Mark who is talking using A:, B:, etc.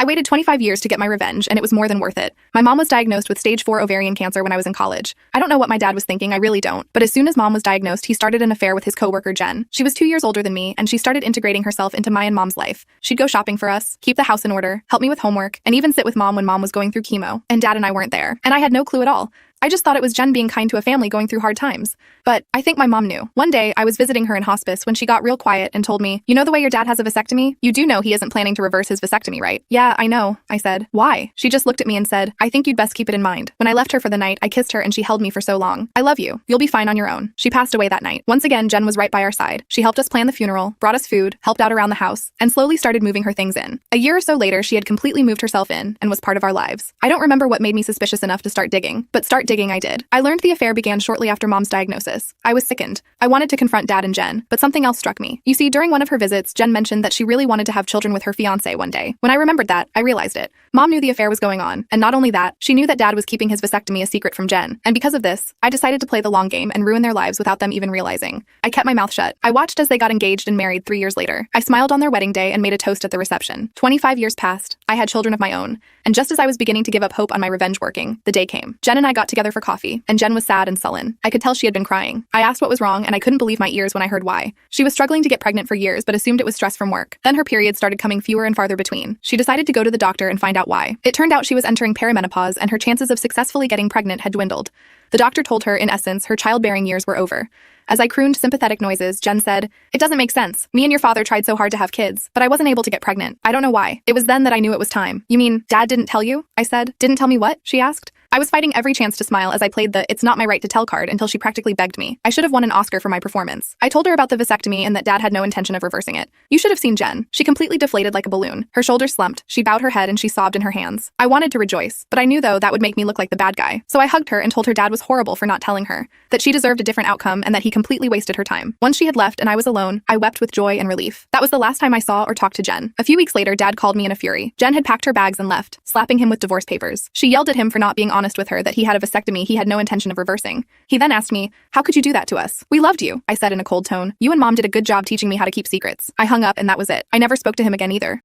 A: I waited 25 years to get my revenge, and it was more than worth it. My mom was diagnosed with stage 4 ovarian cancer when I was in college. I don't know what my dad was thinking, I really don't. But as soon as mom was diagnosed, he started an affair with his coworker Jen. She was 2 years older than me, and she started integrating herself into my and mom's life. She'd go shopping for us, keep the house in order, help me with homework, and even sit with mom when mom was going through chemo. And dad and I weren't there. And I had no clue at all. I just thought it was Jen being kind to a family going through hard times. But I think my mom knew. One day, I was visiting her in hospice when she got real quiet and told me, "You know the way your dad has a vasectomy? You do know he isn't planning to reverse his vasectomy, right?" "Yeah, I know," I said. "Why?" She just looked at me and said, "I think you'd best keep it in mind." When I left her for the night, I kissed her and she held me for so long. "I love you. You'll be fine on your own." She passed away that night. Once again, Jen was right by our side. She helped us plan the funeral, brought us food, helped out around the house, and slowly started moving her things in. A year or so later, she had completely moved herself in and was part of our lives. I don't remember what made me suspicious enough to start digging, but start digging I did. I learned the affair began shortly after mom's diagnosis. I was sickened. I wanted to confront dad and Jen, but something else struck me. You see, during one of her visits, Jen mentioned that she really wanted to have children with her fiancé one day. When I remembered that, I realized it. Mom knew the affair was going on, and not only that, she knew that dad was keeping his vasectomy a secret from Jen. And because of this, I decided to play the long game and ruin their lives without them even realizing. I kept my mouth shut. I watched as they got engaged and married 3 years later. I smiled on their wedding day and made a toast at the reception. 25 years passed. I had children of my own. And just as I was beginning to give up hope on my revenge working, the day came. Jen and I got together for coffee, and Jen was sad and sullen. I could tell she had been crying. I asked what was wrong, and I couldn't believe my ears when I heard why. She was struggling to get pregnant for years, but assumed it was stress from work. Then her periods started coming fewer and farther between. She decided to go to the doctor and find out why. It turned out she was entering perimenopause, and her chances of successfully getting pregnant had dwindled. The doctor told her, in essence, her childbearing years were over. As I crooned sympathetic noises, Jen said, "It doesn't make sense. Me and your father tried so hard to have kids, but I wasn't able to get pregnant. I don't know why. It was then that I knew it was time." "You mean, Dad didn't tell you?" I said. "Didn't tell me what?" she asked. I was fighting every chance to smile as I played the "it's not my right to tell" card until she practically begged me. I should have won an Oscar for my performance. I told her about the vasectomy and that Dad had no intention of reversing it. You should have seen Jen. She completely deflated like a balloon. Her shoulders slumped, she bowed her head, and she sobbed in her hands. I wanted to rejoice, but I knew, though, that would make me look like the bad guy. So I hugged her and told her Dad was horrible for not telling her, that she deserved a different outcome and that he completely wasted her time. Once she had left and I was alone, I wept with joy and relief. That was the last time I saw or talked to Jen. A few weeks later, Dad called me in a fury. Jen had packed her bags and left, slapping him with divorce papers. She yelled at him for not being honest with her that he had a vasectomy he had no intention of reversing. He then asked me, "How could you do that to us? We loved you," I said in a cold tone. "You and Mom did a good job teaching me how to keep secrets." I hung up and that was it. I never spoke to him again either.